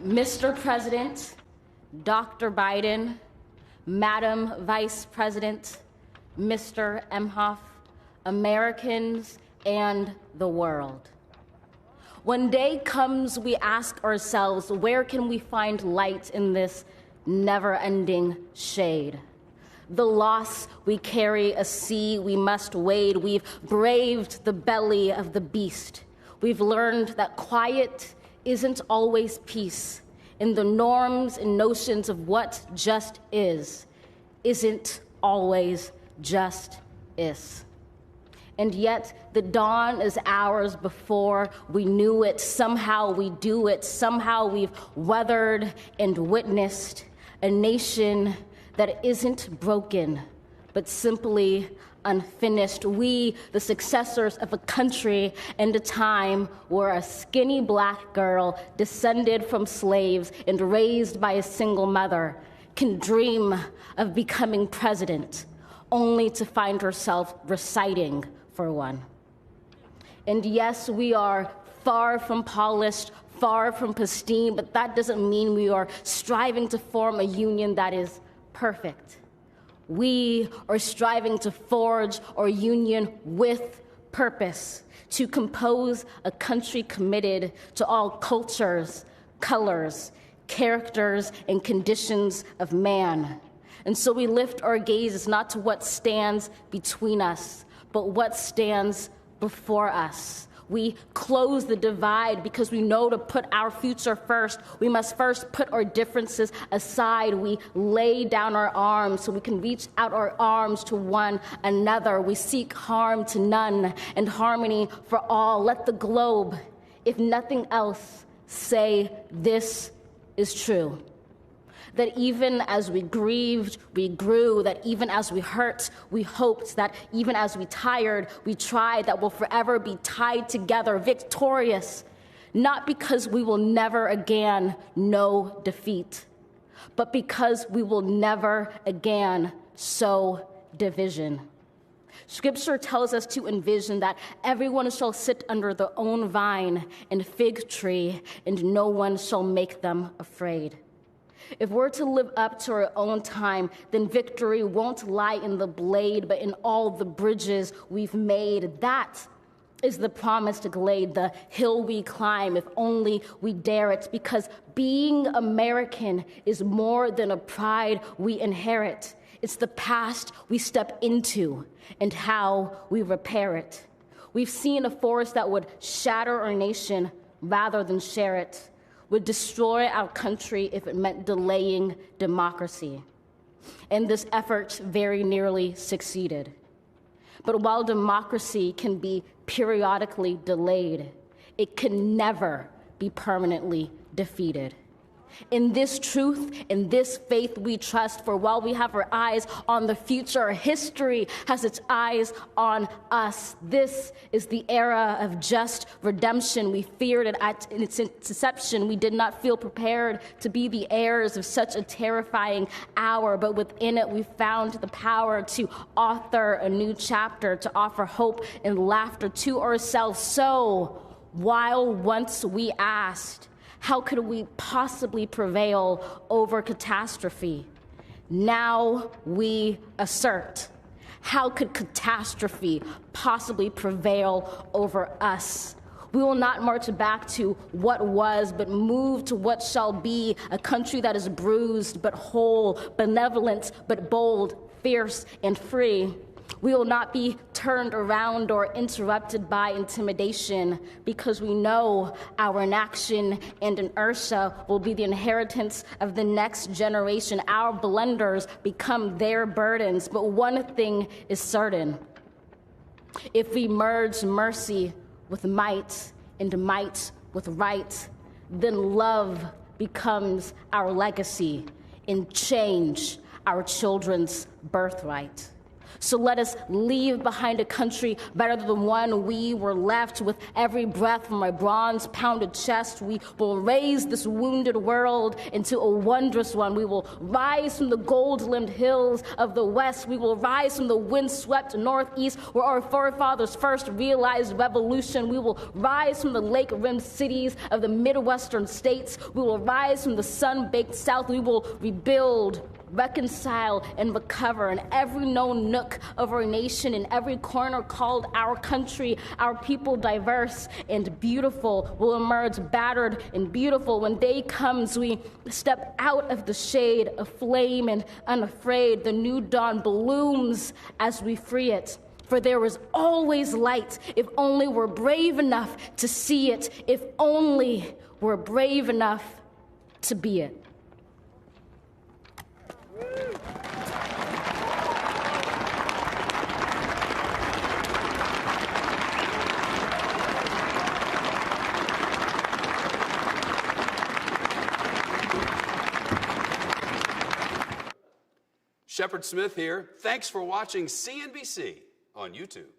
Mr. President, Dr. Biden, Madam Vice President, Mr. Emhoff, Americans, and the world. When day comes, we ask ourselves, where can we find light in this never-ending shade? The loss we carry, a sea we must wade. We've braved the belly of the beast. We've learned that quiet isn't always peace, and the norms and notions of what just isn't always just is. And yet the dawn is ours before we knew it. Somehow we do it. Somehow we've weathered and witnessed a nation that isn't broken, but simply unfinished. We, the successors of a country and a time where a skinny black girl descended from slaves and raised by a single mother can dream of becoming president, only to find herself reciting for one. And yes, we are far from polished, far from pristine, but that doesn't mean we are striving to form a union that is perfect. We are striving to forge our union with purpose, to compose a country committed to all cultures, colors, characters, and conditions of man. And so we lift our gazes not to what stands between us, but what stands before us. We close the divide because we know to put our future first, we must first put our differences aside. We lay down our arms so we can reach out our arms to one another. We seek harm to none and harmony for all. Let the globe, if nothing else, say this is true. That even as we grieved, we grew, that even as we hurt, we hoped, that even as we tired, we tried, that we'll forever be tied together, victorious, not because we will never again know defeat, but because we will never again sow division. Scripture tells us to envision that everyone shall sit under their own vine and fig tree, and no one shall make them afraid. If we're to live up to our own time, then victory won't lie in the blade, but in all the bridges we've made. That is the promised glade, the hill we climb, if only we dare it, because being American is more than a pride we inherit. It's the past we step into and how we repair it. We've seen a force that would shatter our nation rather than share it, would destroy our country if it meant delaying democracy. And this effort very nearly succeeded. But while democracy can be periodically delayed, it can never be permanently defeated. In this truth, in this faith we trust, for while we have our eyes on the future, history has its eyes on us. This is the era of just redemption. We feared it at its inception. We did not feel prepared to be the heirs of such a terrifying hour, but within it we found the power to author a new chapter, to offer hope and laughter to ourselves. So, while once we asked, how could we possibly prevail over catastrophe? Now we assert, how could catastrophe possibly prevail over us? We will not march back to what was, but move to what shall be, a country that is bruised but whole, benevolent but bold, fierce and free. We will not be turned around or interrupted by intimidation, because we know our inaction and inertia will be the inheritance of the next generation. Our blunders become their burdens. But one thing is certain: if we merge mercy with might and might with right, then love becomes our legacy and change our children's birthright. So let us leave behind a country better than the one we were left. With every breath from my bronze-pounded chest, we will raise this wounded world into a wondrous one. We will rise from the gold-limbed hills of the West. We will rise from the wind-swept Northeast, where our forefathers first realized revolution. We will rise from the lake-rimmed cities of the Midwestern states. We will rise from the sun-baked South. We will rebuild, reconcile, and recover in every known nook of our nation, in every corner called our country. Our people, diverse and beautiful, will emerge battered and beautiful. When day comes, we step out of the shade, aflame and unafraid. The new dawn blooms as we free it. For there is always light, if only we're brave enough to see it, if only we're brave enough to be it. Shepard Smith here. Thanks for watching CNBC on YouTube.